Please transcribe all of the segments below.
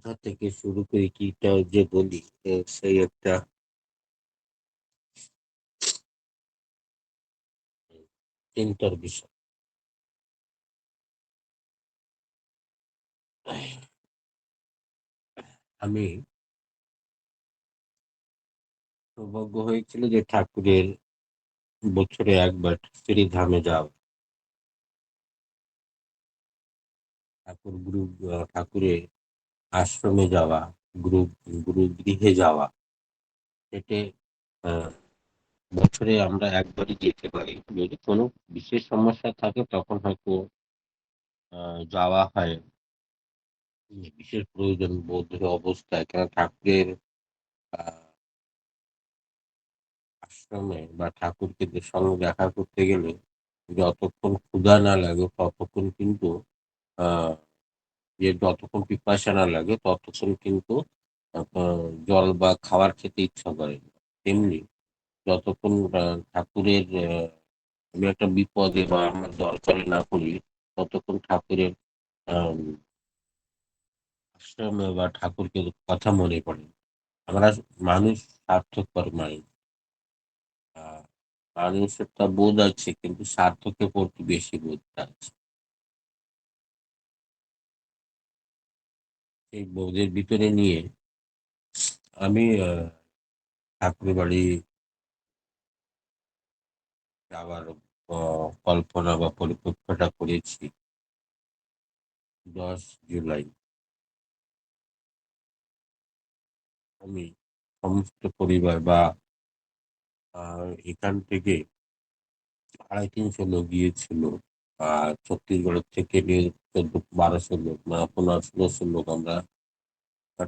কোথা থেকে শুরু করি কিটা যে বলি সেই একটা চিন্তার বিষয়। আমি সৌভাগ্য হয়েছিল যে ঠাকুরের বছরে একবার শ্রীধামে যাও, ঠাকুরের আশ্রমে যাওয়া, গুরু গুরু গৃহে যাওয়া। এতে আহ, বছরে আমরা একবারই যেতে পারি। যদি কোনো বিশেষ সমস্যা থাকে তখন হয়তো যাওয়া হয়। বিশেষ প্রয়োজন বোধের অবস্থায়, কেন ঠাকুরের আহ আশ্রমে বা ঠাকুরকে সঙ্গে দেখা করতে গেলে যতক্ষণ ক্ষুধা না লাগে ততক্ষণ কিন্তু আহ যতক্ষণ পিপাসা না লাগে ততক্ষণ কিন্তু জল বা খাবার খেতে ইচ্ছা করে না। তেমনি যতক্ষণ ঠাকুরের আমি একটা বিপদে বা আমার দরকারে না করি ততক্ষণ ঠাকুরের আহ আশ্রমে বা ঠাকুরকে কথা মনে পড়ে। আমরা মানুষ স্বার্থপর মানুষ। আহ মানুষের তা বোধ আছে কিন্তু স্বার্থকে প্রতি বেশি বোধটা আছে। এই বোধের ভিতরে নিয়ে আমি ঠাকুর বাড়ি যাওয়ার কল্পনা বা পরিকল্পনাটা করেছি 10 জুলাই। আমি সমস্ত পরিবার বা এখান থেকে 250-300 লোক গিয়েছিল। আর ছত্তিশগড়ের থেকে নিয়ে 1400-1200 লোক, মানে 1500-1600 লোক আমরা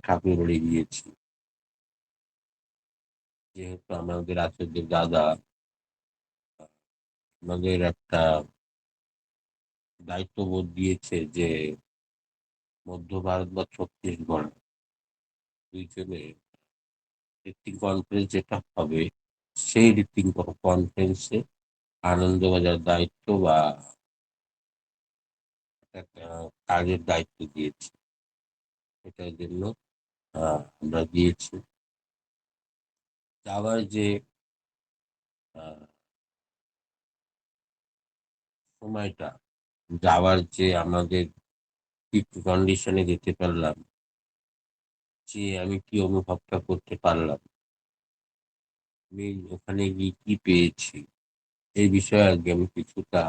ঠাকুর বাড়ি গিয়েছি। যেহেতু আমাদের আচার্যের দাদা আমাদের একটা দায়িত্ববোধ দিয়েছে যে মধ্য ভারত বা ছত্তিশগড় দুইজনে ঋত্বিক কনফারেন্স যেটা হবে সেই ঋত্বিক কনফারেন্সে আনন্দবাজার দায়িত্ব বা একটা কাজের দায়িত্ব দিয়েছে। সেটার জন্য আমরা গিয়েছি। যাওয়ার যে আহ, সময়টা, যাওয়ার যে আমাদের কি কন্ডিশনে যেতে পারলাম, যে আমি কি অনুভবটা করতে পারলাম, আমি ওখানে গিয়ে কি পেয়েছি, এই বিষয়ে আজকে আমি কিছুটা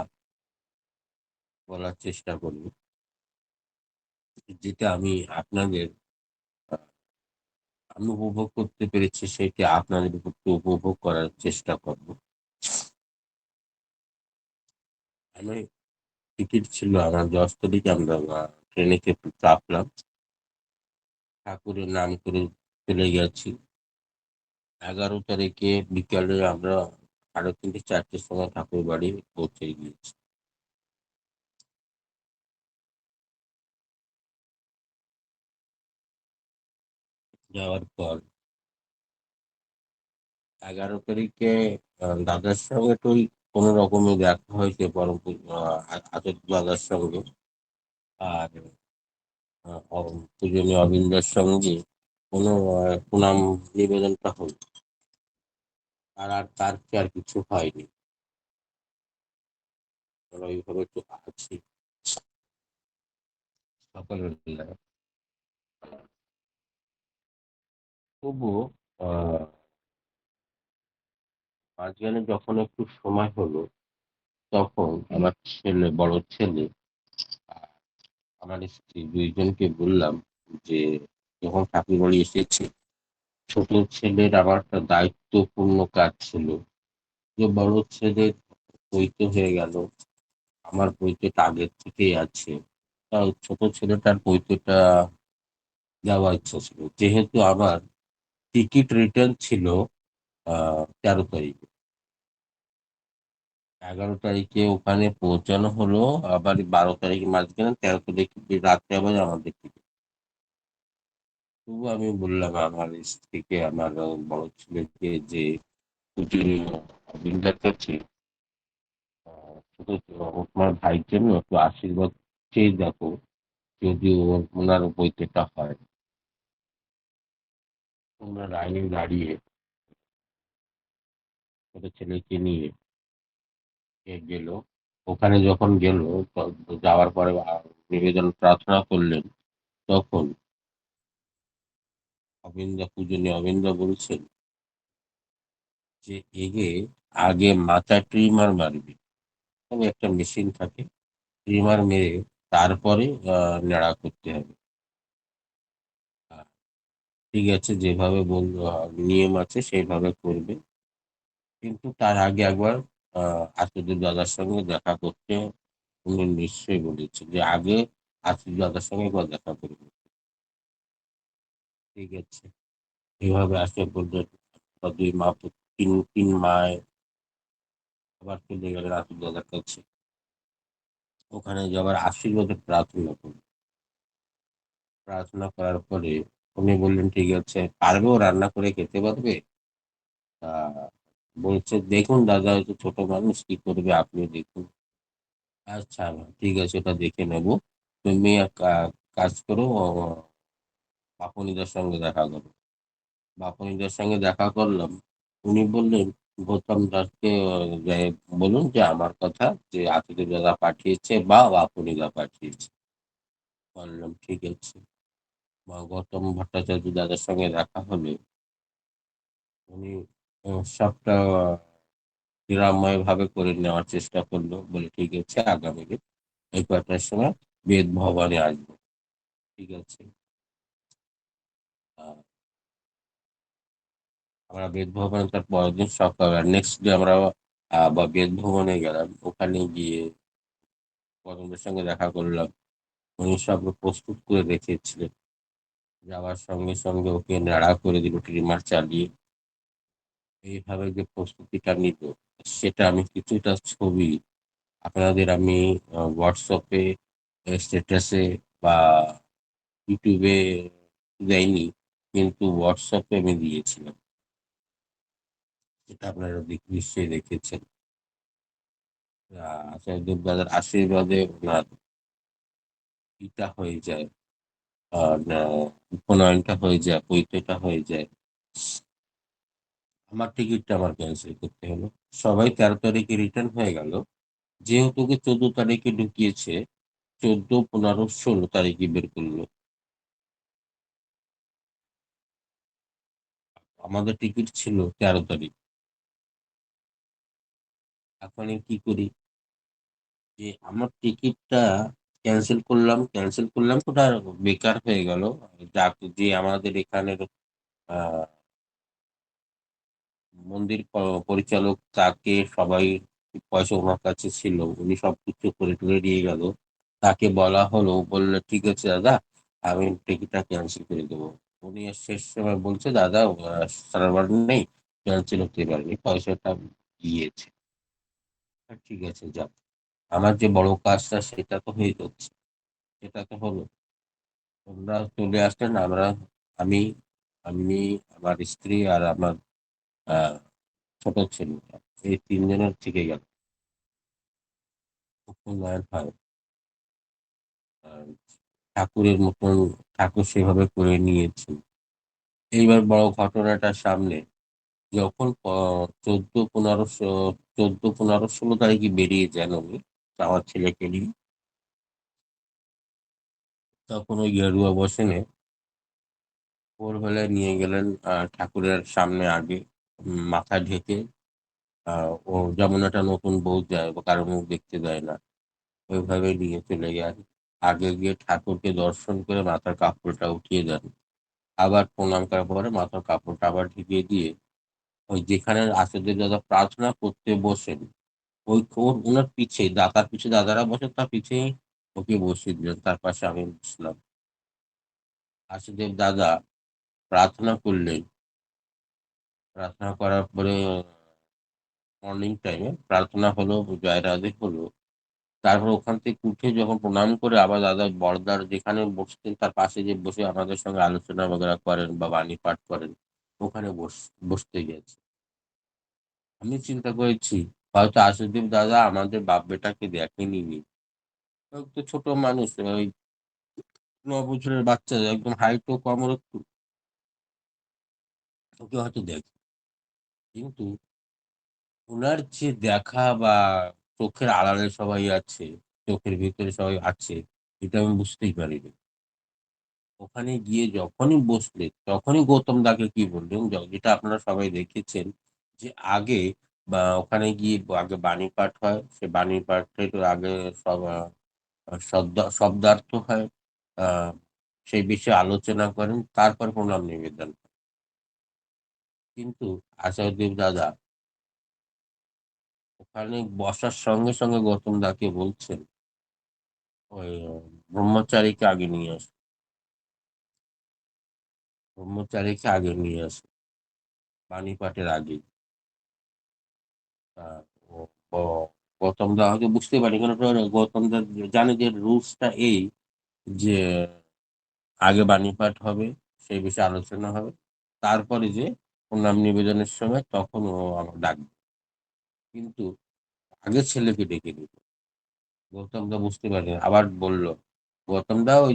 বলার চেষ্টা করব। যেটা আমি আপনাদের আমি উপভোগ করতে পেরেছি সেটা আপনাদের একটু উপভোগ করার চেষ্টা করব। আমি টিকিট ছিল আমার 10 তারিখে, আমরা ট্রেনে চেপে চাপলাম, ঠাকুরের নাম করে চলে গেছি। 11 তারিখে বিকালে আমরা 3:30-4টের সময় ঠাকুর বাড়ি পৌঁছে গিয়েছি। যাওয়ার পর 11 তারিখে দাদার সঙ্গে তো ওই কোনো রকমে দেখা হয়েছে পরম আচার্য দাদার সঙ্গে। আর পূজনীয় অবিন্দার সঙ্গে কোনো প্রণাম নিবেদনটা হল। আর আর তার কি আর কিছু হয়নি। আমরা ওইভাবে তো আছি সকালবেলায়। তবুও আহ মাঝখানে যখন একটু সময় হলো তখন আমার বড় ছেলে আর আমার স্ত্রী দুইজনকে বললাম যে যখন ঠাকুর বাড়ি এসেছি, ছোট ছেলের আমার একটা দায়িত্বপূর্ণ কাজ ছিল যে বড় ছেলের পৈতে হয়ে গেল, আমার পৈতেটা আগের থেকেই আছে। তাও ছোট ছেলেটার পৈতেটা যাওয়ার ইচ্ছা ছিল, যেহেতু আমার টিকিট রিটার্ন ছিল 13 তারিখে। 11 তারিখে ওখানে পৌঁছানো হলো, আবার 12 তারিখে মাঝখানে 13 তারিখে রাত্রে আবার আমাদের টিকিট। তবু আমি বললাম আমার স্ত্রীকে, আমার বড় ছেলেকে যে পুজোর দিনটার কাছে ছোট তোমার ভাইয়ের জন্য একটু আশীর্বাদ চেয়ে দেখো, যদি ওনার বইতেটা হয়। তোমরা লাইনে দাঁড়িয়ে ছোট ছেলেকে নিয়ে গেল। ওখানে যখন গেল, যাওয়ার পরে নিবেদন প্রার্থনা করলেন, তখন পূজনীয় অবিন্দা বলছেন যে এগে আগে মাথা ট্রিমার মারবি। তবে একটা মেশিন থাকে, ট্রিমার মেরে তারপরে নেড়া করতে হবে। আহ, ঠিক আছে, যেভাবে নিয়ম আছে সেইভাবে করবে, কিন্তু তার আগে একবার আচার্য দাদার সঙ্গে দেখা করতে উনি নিশ্চয়ই বলেছেন যে আগে আচার্য দাদার সঙ্গে একবার দেখা করবে। ঠিক আছে, এভাবে আসে বললেন। দুই মা তিন তিন মায় আবার চলে গেলেন আচার্য দাদার কাছে। ওখানে যাবার আশীর্বাদের প্রার্থনা করলেন। প্রার্থনা করার পরে উনি বললেন, ঠিক আছে, পারবে ও রান্না করে খেতে পারবে? তা বলছে, দেখুন দাদা, হয়তো ছোট মানুষ, কি করবে আপনি দেখুন। আচ্ছা, ঠিক আছে, ওটা দেখে নেবো। তুমি এক কাজ করো, বাপনিদার সঙ্গে দেখা করো। বাপনিদার সঙ্গে দেখা করলাম। উনি বললেন, গৌতম দাসকে বলুন যে আমার কথা, যে আতিথ্য দাদা পাঠিয়েছে বা বাপনিদা পাঠিয়েছে। বললাম, ঠিক আছে। বা গৌতম ভট্টাচার্য দাদার সঙ্গে দেখা হলে উনি সবটা নিরাময় ভাবে করে নেওয়ার চেষ্টা করলো। বলে, ঠিক আছে, আগামী দিন এই কয়টার সময় বেদ ভবনে আসবো। ঠিক আছে। আহ, আমরা বেদ ভবনে তার পরের দিন সকাল, নেক্সট ডে আমরা বা বেদ ভবনে গেলাম। ওখানে গিয়ে পদমের সঙ্গে দেখা করলাম। উনি সব প্রস্তুত করে রেখেছিলেন। যাওয়ার সঙ্গে সঙ্গে ওকে নাড়া করে দিল ট্রিমার চালিয়ে। এইভাবে যে প্রস্তুতিটা নিত, সেটা আমি কিছুটা ছবি আপনাদের আমি হোয়াটসঅ্যাপে, স্ট্যাটাসে বা ইউটিউবে দেয়নি, কিন্তু হোয়াটসঅ্যাপে আমি দিয়েছিলাম। এটা আপনারা নিশ্চয়ই দেখেছেন। আচার্য দাদার আশীর্বাদে ওনার ইটা হয়ে যায়, উপনয়নটা হয়ে যায়, পৈতেটা হয়ে যায়। আমার টিকিটটা আমার ক্যান্সেল করতে হলো। সবাই 13 তারিখে রিটার্ন হয়ে গেল। যেহেতু ওকে 14 তারিখে ঢুকিয়েছে, 14, 15, 16 তারিখে বের করলো। আমাদের টিকিট ছিল 13 তারিখ। এখন আমি কি করি, যে আমার টিকিটটা ক্যান্সেল করলাম তো, ওটা বেকার হয়ে গেল। যে আমাদের এখানের আহ মন্দির পরিচালক, তাকে সবাই, পয়সা ওনার কাছে ছিল, উনি সবকিছু করে টুরে দিয়ে গেল। তাকে বলা হলো, বললো, ঠিক আছে দাদা, আমি টিকিটটা ক্যান্সেল করে দেবো। উনি শেষ সময় বলছে, দাদা সার্ভার নেই, ক্যান্সেল হতে পারেনি, পয়সাটা দিয়েছে। ঠিক আছে, যাক, আমার যে বড় কাজটা সেটা তো হয়ে যাচ্ছে। সেটা তো হলো। তোমরা চলে আসলেন। আমি আমি আমার স্ত্রী আর আমার আহ ছোট ছেলে, এই তিনজনের থেকে গেল। উন্নয়ন হয়। আর ঠাকুরের মতন ঠাকুর সেভাবে করে নিয়েছে। এইবার বড় ঘটনাটা সামনে, যখন 14, 15, 16 তারিখে বেরিয়ে যান উনি আমার ছেলেকে নিয়ে, তখন ওই গেরুয়া বসেনে ভোরবেলায় নিয়ে গেলেন ঠাকুরের সামনে আগে, মাথা ঢেকে। ও যেমন একটা নতুন বউ যায় বা কারো মুখ দেখতে দেয় না, ওইভাবে নিয়ে চলে গেল। আগে গিয়ে ঠাকুরকে দর্শন করে মাথার কাপড়টা উঠিয়ে দেন। আবার প্রণাম করার পরে মাথার কাপড়টা আবার ঢেকে দিয়ে, ওই যেখানে আচার্য দাদা প্রার্থনা করতে বসেন, ওনার পিছে দাদার পিছে দাদারা বসে, তার পিছে ওকে বসিয়ে দিলেন, তার পাশে আমি বসলাম। আশুদেব দাদা প্রার্থনা করলেন। প্রার্থনা করার পরে মর্নিং টাইমে প্রার্থনা হলো, জয় রাধে হলো। তারপর ওখান থেকে উঠে যখন প্রণাম করে আবার দাদা বড়দার যেখানে বসতেন তার পাশে যে বসে আমাদের সঙ্গে আলোচনা বগেরা করেন বা বাণী পাঠ করেন, ওখানে বসতে গেছে। আমি চিন্তা করেছি, হয়তো আশুদেব দাদা আমাদের বাপ বেটাকে দেখেনি নি। ও তো ছোট মানুষ, ওই 9 বছরের বাচ্চা, একদম হাইটও কম ওর একটু। ওকে হয়তো দেখে। কিন্তু উনার যে দেখা বা চোখের আড়ালে সবাই আছে, চোখের ভিতরে সবাই আছে, এটা আমি বুঝতেই পারিনি। ওখানে গিয়ে যখনই বসলেন, তখনই গৌতম দাকে কি বললেন, যেটা আপনারা সবাই দেখেছেন যে আগে বা ওখানে গিয়ে আগে বাণী পাঠ হয়। সে বাণী পাঠের আগে সব শব্দার্থ হয়। আহ সেই বিষয়ে আলোচনা করেন, তারপর প্রণাম নিবেদন। কিন্তু আচার্যদেব দাদা ওখানে বসার সঙ্গে সঙ্গে গৌতম দাকে বলছেন, ওই ব্রহ্মচারীকে আগে নিয়ে আসো, ব্রহ্মচারীকে আগে নিয়ে আসো, বাণী পাঠের আগে। আহ, ও- ও- গৌতম দা হয়তো বুঝতে পারি, কারণ গৌতম দা জানে যে রুলসটা এই, যে আগে বাণী পাঠ হবে, সেই বিষয়ে আলোচনা হবে, তারপরে যে প্রণাম নিবেদনের সময় তখন ও আমার ডাকবে। কিন্তু আগে ছেলেকে ডেকে দিল। গৌতম দা বুঝতে পারে, আবার বলল, গৌতম দা ওই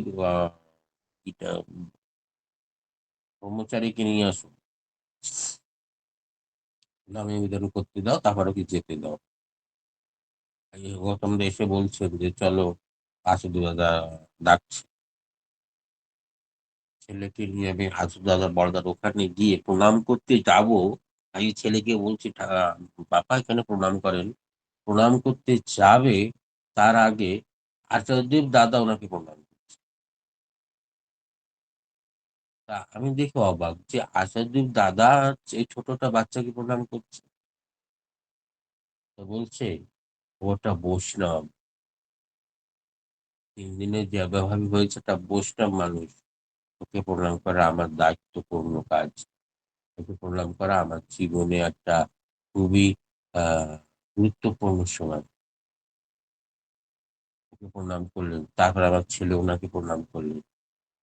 ইটা ব্রহ্মচারীকে নিয়ে আসুন, নাম নিবেদন করতে দাও, তারপরে কি যেতে দাও। এই গৌতম দা এসে বলছেন যে চলো, আসুদু দাদা ডাকছে। ছেলেকে নিয়ে আমি হাসুদু দাদা বড়দার ওখানে গিয়ে প্রণাম করতে যাব। আমি ছেলেকে বলছি, বাবা এখানে প্রণাম করেন। প্রণাম করতে যাবে, তার আগে আচার্যদেব দাদা ওনাকে প্রণাম করছে। তা আমি দেখে অবাক যে আচার্যদেব দাদা এই ছোটটা বাচ্চাকে প্রণাম করছে। তো বলছে, ওটা বৈষ্ণব, 3 দিনে যে ব্যবহার হয়েছে তা বৈষ্ণব মানুষ। ওকে প্রণাম করা আমার দায়িত্বপূর্ণ কাজ। ওকে প্রণাম করা আমার জীবনে একটা খুবই আহ গুরুত্বপূর্ণ সময়। ওকে প্রণাম করলেন, তারপর আমার ছেলে ওনাকে প্রণাম করলেন।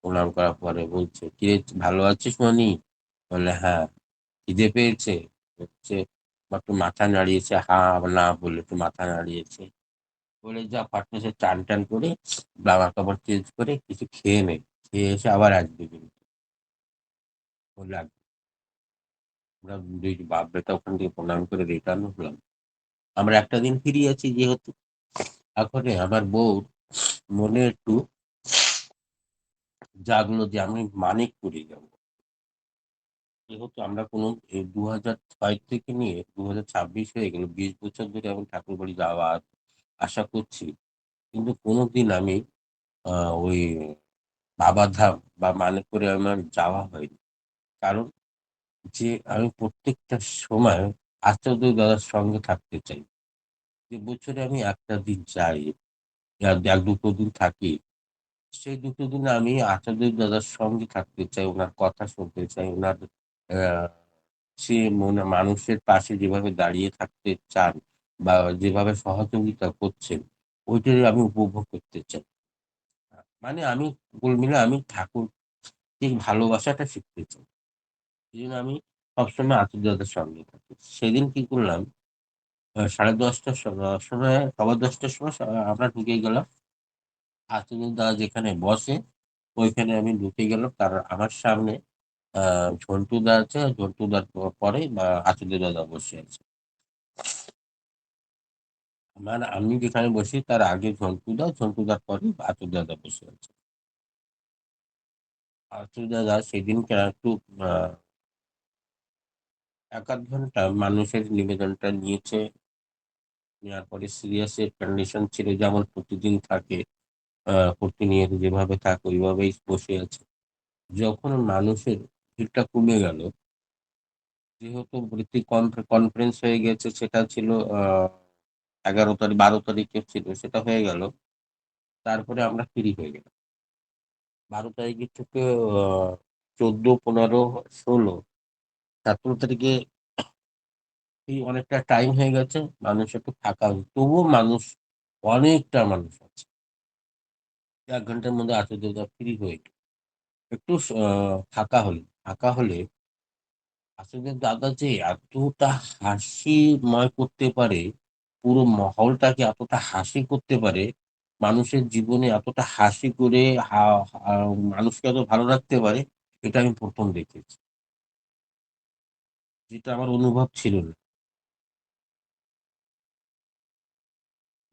প্রণাম করার পরে বলছে, কিরে ভালো আছিস মনি? বলে হ্যাঁ। খিদে পেয়েছে? হচ্ছে, একটু মাথা নাড়িয়েছে, হ্যাঁ না বলে একটু মাথা নাড়িয়েছে। বলে যা পাটনা চান টান করে জামা কাপড় চেঞ্জ করে কিছু খেয়ে নে, খেয়ে এসে আবার আসবে কিন্তু। বললে আমরা দুই বাপ বেটা ওখান থেকে প্রণাম করে রিটার্ন হলাম। আমরা একটা দিন ফিরে আছি যেহেতু, এখন আমার বউ মনে একটু জাগলো যে আমি মানিকপুরে যাব। যেহেতু আমরা কোনো 2006 থেকে নিয়ে 2026 হয়ে গেল, 20 বছর ধরে আমি ঠাকুর বাড়ি যাওয়া আশা করছি, কিন্তু কোনোদিন আমি ওই বাবাধাম বা মানিকপুরে আমার যাওয়া হয়নি। কারণ যে আমি প্রত্যেকটা সময় আচার্য দাদার সঙ্গে থাকতে চাই। যে বছরে আমি একটা দিন যাই, আর এক দুটো দিন থাকি, সেই দুটো দিন আমি আচার্য দাদার সঙ্গে থাকতে চাই, ওনার কথা শুনতে চাই, ওনার আহ সে মনে মানুষের পাশে যেভাবে দাঁড়িয়ে থাকতে চান বা যেভাবে সহযোগিতা করছেন, ওইটাই আমি উপভোগ করতে চাই। মানে আমি কুল মিলে আমি ঠাকুর ঠিক ভালোবাসাটা শিখতে চাই। এই জন্য আমি সবসময় আচার্যদের সঙ্গে থাকি। সেদিন কি করলাম, 10:30টার সময়, 10:15টার সময় আমরা ঢুকে গেলাম। আচার্য দা যেখানে বসে ওইখানে আমি ঢুকে গেলাম। তার আমার সামনে ঝন্টু দা আছে, ঝন্টু দার পরে আচার্য দাদা বসে আছে। মানে আমি যেখানে বসি তার আগে ঝন্টু দা, ঝন্টু দার পরে আচার্য দাদা বসে আছে। আচার্য দাদা সেদিনকে একটু আহ 1 আধ ঘন্টা মানুষের নিবেদনটা নিয়েছে। নেওয়ার পরে সিরিয়াস এর কন্ডিশন ছিল, যেমন প্রতিদিন থাকে, প্রতিনিয়ত যেভাবে থাকে ওইভাবেই বসে আছে। যখন মানুষের ভিড়টা কমে গেল, যেহেতু বৃত্তি কনফারেন্স হয়ে গেছে, সেটা ছিল 11 তারিখ 12 তারিখে ছিল, সেটা হয়ে গেল। তারপরে আমরা ফ্রি হয়ে গেলাম 12 তারিখে থেকে। 14, 15, 16, 17 তারিখে এই অনেকটা টাইম হয়ে গেছে, মানুষ একটু ফাঁকা হয়েছে, তবুও মানুষ, অনেকটা মানুষ আছে। 1 ঘন্টার মধ্যে আচার্য ফ্রি হয়ে গেল। একটু ফাঁকা হলে আসলে দাদা যে এতটা হাসিময় করতে পারে, পুরো মহলটাকে এতটা হাসি করতে পারে, মানুষের জীবনে এতটা হাসি করে মানুষকে এত ভালো রাখতে পারে, এটা আমি প্রথম দেখেছি। যেটা আমার অনুভব ছিল না।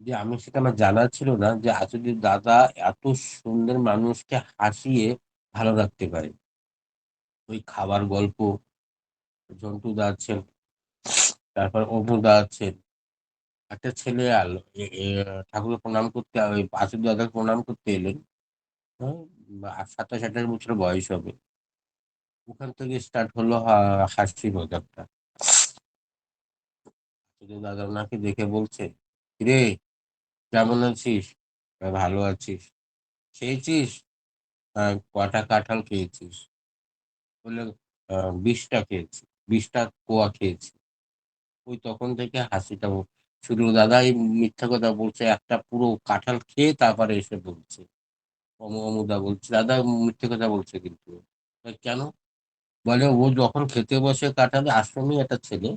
যে আমি সেটা আমার জানা ছিল না যে আসলে দাদা এত সুন্দর মানুষকে হাসিয়ে ভালো রাখতে পারে। ওই খাবার গল্প, জন্টুদা আছেন, তারপর অপুদা আছেন। একটা ছেলে ঠাকুরকে প্রণাম করতে ওই আশীর্বাদ দাদাকে প্রণাম করতে এলেন। হ্যাঁ, 27-28 বছর বয়স হবে। ওখান থেকে স্টার্ট হলো হাসি মজাকটা। আশীর্বাদ দাদা ওনাকে দেখে বলছে, কিরে কেমন আছিস? ভালো আছিস? খেয়েছিস? কটা কাঁঠাল খেয়েছিস? বললে 20টা খেয়েছি, 20টা কোয়া খেয়েছি। ওই তখন থেকে হাসিটা শুধু দাদা এই মিথ্যা কথা বলছে, একটা পুরো কাঁঠাল খেয়ে তারপরে এসে বলছে। অমুদা বলছে দাদা মিথ্যে কথা বলছে কিন্তু। কেন? বলে ও যখন খেতে বসে কাঁঠালে, আশ্রমই একটা ছেলে,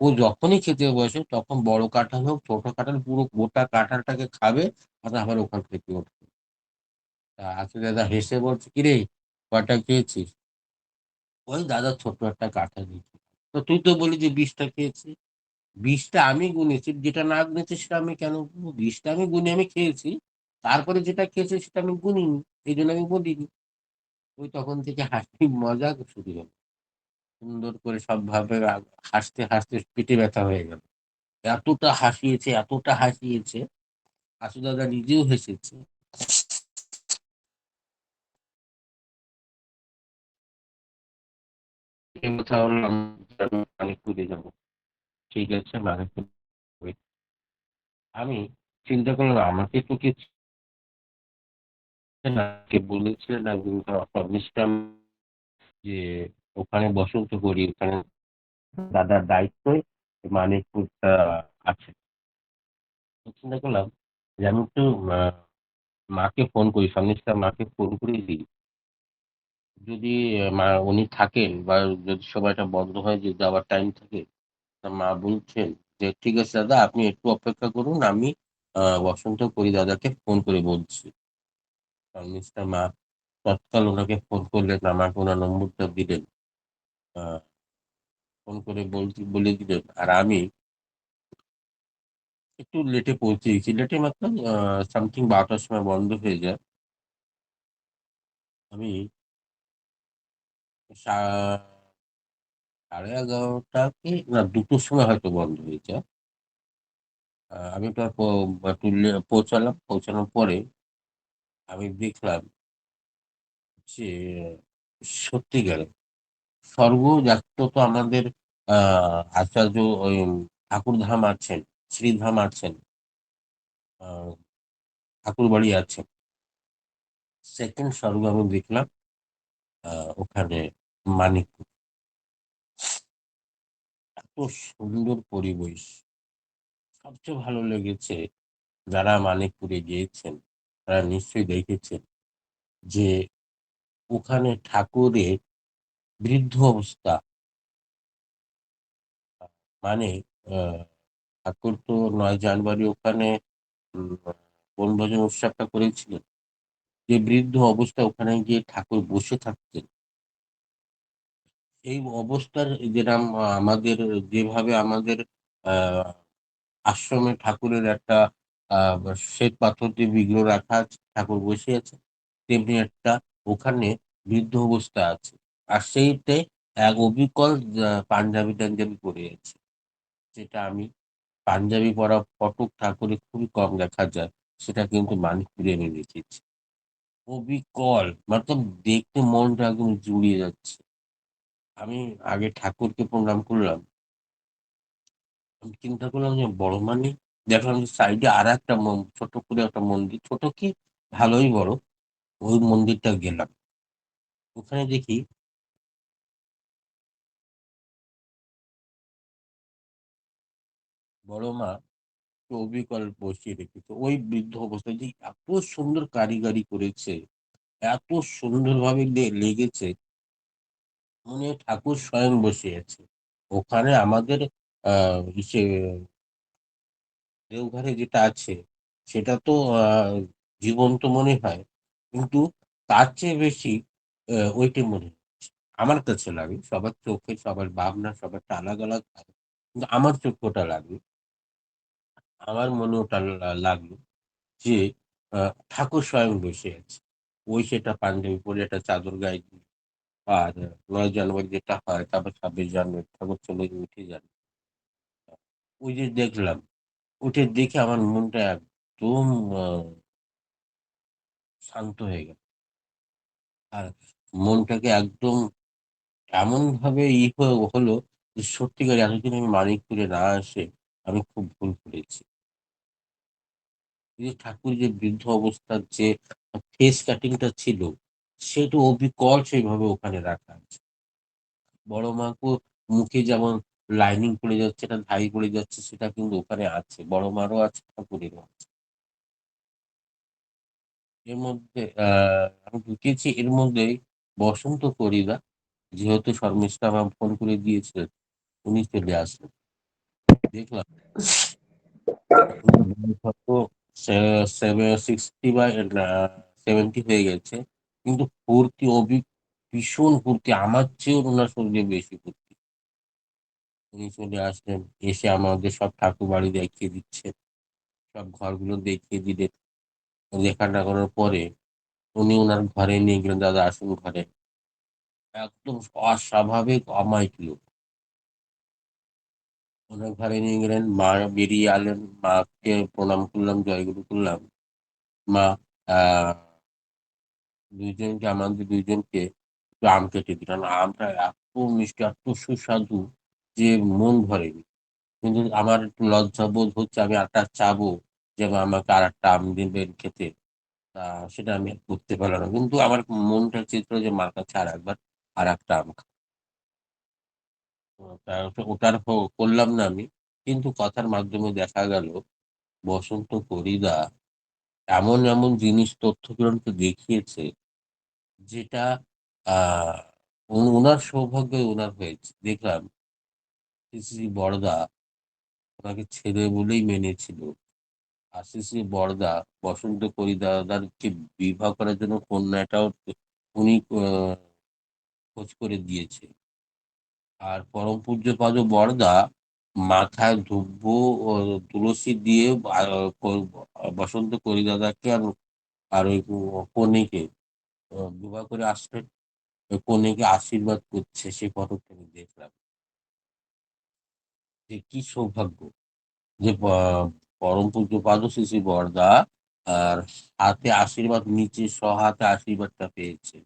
ও যখনই খেতে বসে তখন বড় কাঁঠাল হোক ছোট কাঁঠাল পুরো গোটা কাঁঠালটাকে খাবে আর আবার ওখান থেকে উঠবে। তা আসলে দাদা হেসে বলছে, কিরে কয়টা খেয়েছিস? ওই দাদা ছোট একটা কাঁঠাল দিয়েছে। তো তুই তো বলি যে 20টা খেয়েছি। 20টা আমি গুনেছি, যেটা না গুনেছি সেটা আমি কেন গুনবো? 20টা আমি গুনে আমি খেয়েছি, তারপরে যেটা খেয়েছি সেটা আমি গুনিনি, এই জন্য আমি বলিনি। ওই তখন থেকে হাসি মজা শুরু হলো। সুন্দর করে সব ভাবে হাসতে হাসতে পেটে ব্যথা হয়ে গেল। এতটা হাসিয়েছে, এতটা হাসিয়েছে, আসু দাদা নিজেও হেসেছে। এই কথা হলো আমি মানিকপুরে যাবো। ঠিক আছে, মানিকপুর আমি চিন্তা করলাম আমাকে তো কিছু না, কে বলেছিলেন একদিন মিস্টার যে ওখানে বসন্ত করি, ওখানে দাদার দায়িত্বই মানিকপুরটা আছে। তো চিন্তা করলাম যে আমি একটু আহ, মাকে ফোন করি, শর্মিষ্ঠার মাকে ফোন করে দিই। যদি মা উনি থাকেন বা যদি সময়টা বন্ধ হয়, যে যাওয়ার টাইম থাকে, তা মা বলছেন যে ঠিক আছে দাদা আপনি একটু অপেক্ষা করুন, আমি বসন্ত করি দাদাকে ফোন করে বলছি। শর্মিষ্ঠার মা তৎকাল ওনাকে ফোন করলেন, আমাকে ওনার নম্বরটা দিলেন। আহ, ফোন করে বলে দিলেন, আর আমি একটু লেটে পৌঁছে গেছি। লেটে মাত্র সামথিং 12টার সময় বন্ধ হয়ে যায়। আমি সা- 11:30 কি না 2টোর সময় হয়তো বন্ধ হয়ে যায়। আমি তো আর একটু পৌঁছালাম, পৌঁছানোর পরে আমি দেখলাম যে সত্যিকারে স্বর্গজাত তো আমাদের আচার্য ওই ঠাকুরধাম আছেন, শ্রীধাম আছেন, আহ, ঠাকুর বাড়ি আছে। সেকেন্ড স্বর্গ আমি দেখলাম ওখানে মানিকপুর। এত সুন্দর পরিবেশ। সবচেয়ে ভালো লেগেছে, যারা মানিকপুরে গিয়েছেন তারা নিশ্চয়ই দেখেছেন যে ওখানে ঠাকুরের বৃদ্ধ অবস্থা, মানে আহ, ঠাকুর তো 9 জানুয়ারি ওখানে উম, বনভোজন উৎসবটা করেছিলেন। যে বৃদ্ধ অবস্থা ওখানে গিয়ে ঠাকুর বসে থাকতেন, এই অবস্থার যেরাম আমাদের যেভাবে আমাদের আহ আশ্রমে ঠাকুরের একটা আহ শ্বেত পাথর দিয়ে বিগ্রহ রাখা আছে, ঠাকুর বসে আছে, তেমনি একটা ওখানে বৃদ্ধ অবস্থা আছে। আর সেইতে এক অবিকল পাঞ্জাবি টাঞ্জাবি পরে আছে, যেটা আমি পাঞ্জাবি পরা ফটক ঠাকুরে খুবই কম দেখা যায়, সেটা কিন্তু মানিকপুরে এনে রেখেছি। অবিকল মতলব দেখতে মনটা একদম জুড়িয়ে যাচ্ছে। আমি আগে ঠাকুরকে প্রণাম করলাম, আমি চিন্তা করলাম যে বড় মানে, দেখলাম যে সাইডে আর একটা ছোট করে একটা মন্দির, ছোট কি ভালোই বড়, ওই মন্দিরটা গেলাম। ওখানে দেখি বড় মা অবিকল বসিয়ে রেখেছে ওই বৃদ্ধ অবস্থায়, যে এত সুন্দর কারিগরি করেছে, এত সুন্দরভাবে লেগেছে, মনে হয় ঠাকুর স্বয়ং বসে আছে ওখানে। আমাদের ইসে দেওঘরে যেটা আছে সেটা তো আহ জীবন্ত মনে হয়, কিন্তু তার চেয়ে বেশি ওইটা মনে হয়। আমার কাছে লাগে। সবার চোখে, সবার ভাবনা, সবারটা আলাদা, আলাদা থাকে। কিন্তু আমার চোখে ওটা লাগে। আমার মনে ওটা লাগলো যে আ ঠাকুর স্বয়ং বসে আছে। ওই সেটা পাঞ্জাবি পরে একটা চাদর গায়ে দিয়ে আর ৯ জানুয়ারি যেটা হয়, তারপর ২৬ জানুয়ারি ঠাকুর চলে উঠে যান। ওই যে দেখলাম, উঠে দেখে আমার মনটা একদম আ শান্ত হয়ে গেল। আর মনটাকে একদম এমনভাবে হলো যে সত্যিকারে এতদিন আমি মানিকপুরে না আসে আমি খুব ভুল করেছি। এই যে ঠাকুর যে বৃদ্ধ অবস্থার যে ফেস কাটিং টা ছিল, সেটা অবিকল সেইভাবে ওখানে রাখা আছে। বড় মাকেও মুখে যেমন লাইনিং পড়ে যাচ্ছে, একটা ঢাই পড়ে যাচ্ছে সেটা কিন্তু ওখানে আছে। বড় মারও আছে, ঠাকুরেরও আছে। এর মধ্যে আমি ঢুকেছি এর মধ্যেই বসন্ত পরিদা যেহেতু শর্মিষ্ঠা ম্যাম ফোন করে দিয়েছিলেন, উনি চলে আসলেন। দেখলাম উনার বয়স হয়তো সে 60 বা 70 হয়ে গেছে। কিন্তু ফুর্তি ভীষণ ফুর্তি। আমার চেয়েও উনার শরীরে বেশি ফুর্তি। উনি চলে আসলেন। এসে আমাদের সব ঠাকুরবাড়ি দেখিয়ে দিচ্ছেন। সব ঘরগুলো দেখিয়ে দিলেন। দেখানোর পরে উনি উনার ঘরে নিয়ে গেলেন, "দাদা আসুন ঘরে।" একদম অস্বাভাবিক অমায়িক লোক। উনার ঘরে নিয়ে গেলেন। মা বেরিয়ে এলেন। মাকে প্রণাম করলাম, জয়গুরু করলাম। মা আ ২ জনকে আমাদের ২ জনকে একটু আম কেটে দিলেন। আমটা এত মিষ্টি, এত সুস্বাদু যে মন ভরেনি। কিন্তু আমার একটু লজ্জাবোধ হচ্ছে, আমি আরেকটা চাবো যে আমাকে আরেকটা আম দিবেন খেতে। তা সেটা আমি আর করতে পারলাম না। কিন্তু আমার মনটা চেয়েছিল যে মার কাছে আরেকবার আরেকটা আম খাবো। তা ওটা আর করলাম না আমি। কিন্তু কথার মাধ্যমে দেখা গেল বসন্ত পরিদা এমন, এমন জিনিস তথ্যগুলোকে দেখিয়েছে যেটা আ উনার সৌভাগ্যই উনার হয়েছে। দেখলাম শ্রী বড়দা উনাকে ছেলে বলেই মেনেছিল। আর শ্রী বড়দা বসন্ত পরিদাদারকে বিবাহ করার জন্য কন্যাটাও উনি খোঁজ করে দিয়েছে। আর পরম পূজ্যপাদ বড়দা মাথায় ধূপ ও তুলসী দিয়ে আ ক বসন্ত কলিদাদাকে আর ওই কনেকে বিবাহ করে আসলেন। ওই কনেকে আশীর্বাদ করছে সেই ফটোটা আমি দেখলাম। যে কি সৌভাগ্য যে পরম পূজ্যপাদ শ্রী, শ্রী বরদা আর হাতে আশীর্বাদ নিচে স্বহাতে আশীর্বাদটা পেয়েছে।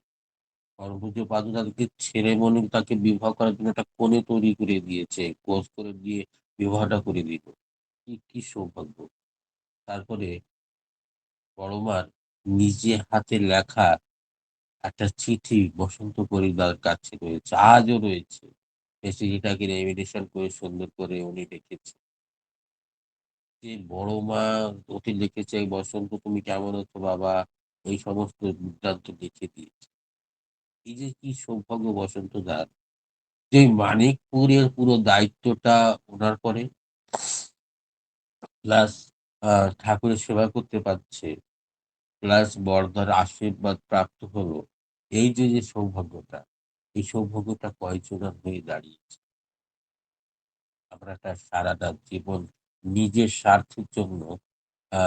পরম পূজ্যপাদ তাদেরকে ছেলেমণি তাকে বিবাহ করার জন্য একটা কনে তৈরি করে দিয়েছে। কোর্স করে দিয়ে বিবাহটা করে দিল। কি সৌভাগ্য! তারপরে বড় মার নিজে হাতে লেখা একটা চিঠি বসন্ত পরিদার কাছে রয়েছে। আজও রয়েছে। সেই চিঠিটাকে লেমিনেশন করে সুন্দর করে উনি লিখেছেন। যে বড় মা ওকে লিখেছে, "বসন্ত তুমি কেমন আছো বাবা?" এই সমস্ত বৃত্তান্ত লিখে দিয়েছে। এই যে কি সৌভাগ্য বসন্ত দার, যে মানিকপুরের পুরো দায়িত্বটা উনার পরে, প্লাস আ ঠাকুরের সেবা করতে পারছে, প্লাস বড়দার আশীর্বাদ প্রাপ্ত হলো। এই যে সৌভাগ্যটা, এই সৌভাগ্যটা কয়জনের হয়ে দাঁড়িয়েছে। আমরা সারাটা জীবন নিজের স্বার্থের জন্য আ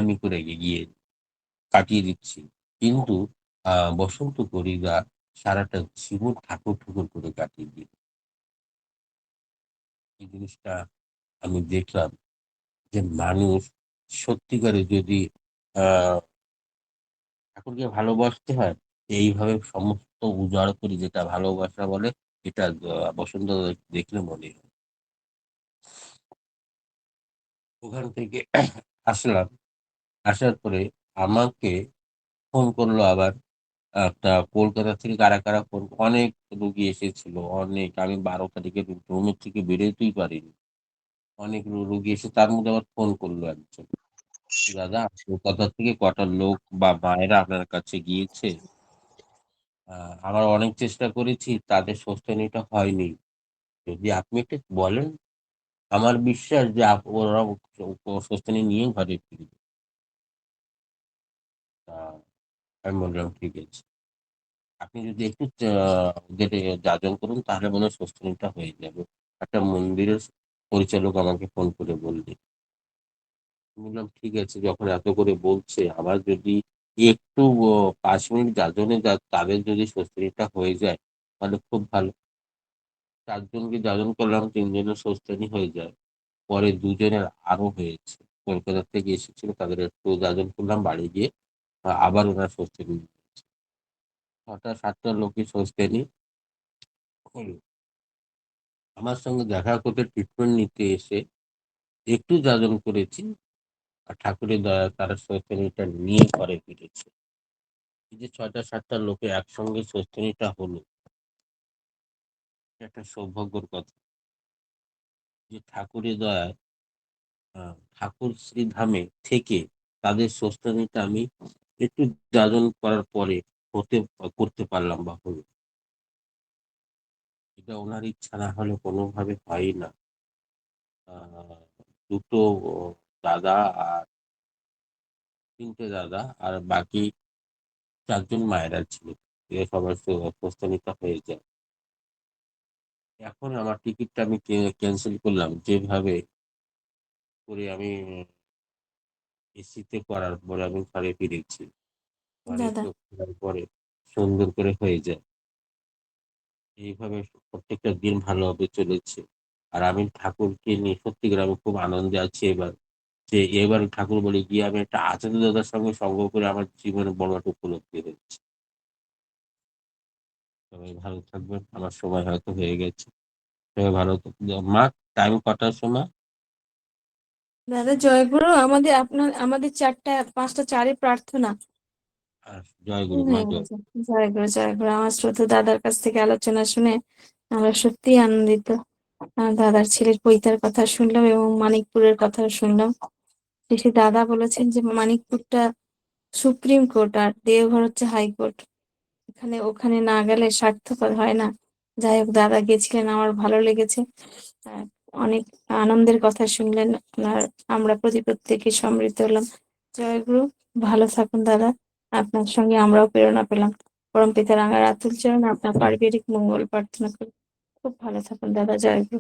আমি করে এগিয়ে কাটিয়ে দিচ্ছি। কিন্তু বসন্ত পরিদা সারাটা জীবন ঠাকুর করে কাটিয়ে দিল। এই জিনিসটা আমি দেখলাম যে মানুষ সত্যিকারে যদি আ ঠাকুরকে ভালোবাসতে হয়, এইভাবে সমস্ত উজাড় করে যেটা ভালোবাসা বলে, এটা বসন্ত দেখলে মনে হয়। ওখান থেকে আসলাম। আসার পরে আমাকে ফোন করলো আবার। একটা কলকাতা থেকে কারা ফোন, অনেক রোগী এসেছিল, অনেক। আমি ১২ তারিখে রুমের থেকে বেরোতেই পারিনি। অনেক রোগী এসে তার মধ্যে আবার ফোন করলো একজন। "দাদা কলকাতা থেকে কটা লোক বা মায়েরা আপনার কাছে গিয়েছে। আ আমরা অনেক চেষ্টা করেছি, তাদের স্বস্তিনীটা হয়নি। যদি আপনি একটু বলেন, আমার বিশ্বাস যে ওরা স্বস্তিনী নিয়ে ঘরে ফিরবে।" তা আমি বললাম, "ঠিক আছে।" আপনি যদি একটু ওদের যাজন করুন তাহলে মনে হয় সুস্থতা হয়ে যাবে। একটা মন্দিরের পরিচালক আমাকে ফোন করে বললেন। আমি বললাম ঠিক আছে, যখন এত করে বলছে আবার যদি একটু 5 মিনিট যাজনে তাদের যদি সুস্থতা হয়ে যায় তাহলে খুব ভালো। 4 জনকে যাজন করলাম, 3 জনের সুস্থনি হয়ে যায়। পরে 2 জনের আরো হয়েছে, কলকাতা থেকে এসেছিল, তাদের একটু যাজন করলাম, বাড়ি গিয়ে আবার ওনার সুস্থনি হয়েছে। 6টা 7টা লোকের সুস্থনি হলো। আমার সঙ্গে দেখা করতে ট্রিটমেন্ট নিতে এসে একটু যাজন করেছি, আর ঠাকুরের দয়ায় তারা সুস্থনিটা নিয়ে ঘরে ফিরেছে। এই যে 6টা 7টা লোকে একসঙ্গে সুস্থনিটা হলো, এটা একটা সৌভাগ্যের কথা। যে ঠাকুরের দয়ায় ঠাকুর শ্রীধামে থেকে তাদের সুস্থনিটা আমি একটু যাজন করার পরে হতে করতে পারলাম বা হলো। এটা ওনার ইচ্ছা না হলে কোনোভাবে হয় না। আহ, দুটো দাদা আর 3টে দাদা আর বাকি 4জন মায়েরা ছিল, এরা সবার সুস্থনিটা হয়ে যায়। এখন আমার টিকিটটা আমি ক্যান্সেল করলাম, যেভাবে করে আমি এসিতে করার পরে আমি ঘরে ফিরেছি। ঘরে দাদা, ফেরার পরে সুন্দর করে হয়ে যায়। এইভাবে প্রত্যেকটা দিন ভালোভাবে চলেছে। আর আমি ঠাকুরকে নিয়ে সত্যিকার আমি খুব আনন্দে আছি এবার, যে এবার ঠাকুর বলে গিয়ে আমি একটা আচার্য দাদার সঙ্গে সঙ্গ করে আমার জীবনে বড় একটা উপলব্ধি হচ্ছে। সবাই ভালো থাকবেন, আমার সময় হয়তো হয়ে গেছে। সবাই ভালো থাকবেন। মা, টাইম কটার সময়? দাদা জয়গুরু, আমাদের 5টা 4-এ প্রার্থনা আর জয় গুরু মা, হয়ে জয়। গেছে। জয়গুরু, জয়গুরু। আমার শ্রদ্ধেয় দাদার কাছ থেকে আলোচনা শুনে আমরা সত্যি আনন্দিত। দাদার ছেলের পৈতার কথা শুনলাম এবং মানিকপুরের কথা শুনলাম। শেষে দাদা বলেছেন যে মানিকপুরটা সুপ্রিম কোর্ট আর দেওঘর হচ্ছে হাইকোর্ট। ওখানে না গেলে সার্থকর হয় না। যাই হোক, দাদা গেছিলেন, আমার ভালো লেগেছে। আহ, অনেক আনন্দের কথা শুনলেন। আর আমরা প্রত্যেকে সমৃদ্ধ হলাম। জয়গুরু, ভালো থাকুন দাদা। আপনার সঙ্গে আমরাও প্রেরণা পেলাম। পরম পিতার রাঙা রাতুল চরণ আপনার পারিবারিক মঙ্গল প্রার্থনা করি। খুব ভালো থাকুন দাদা। জয়গুরু।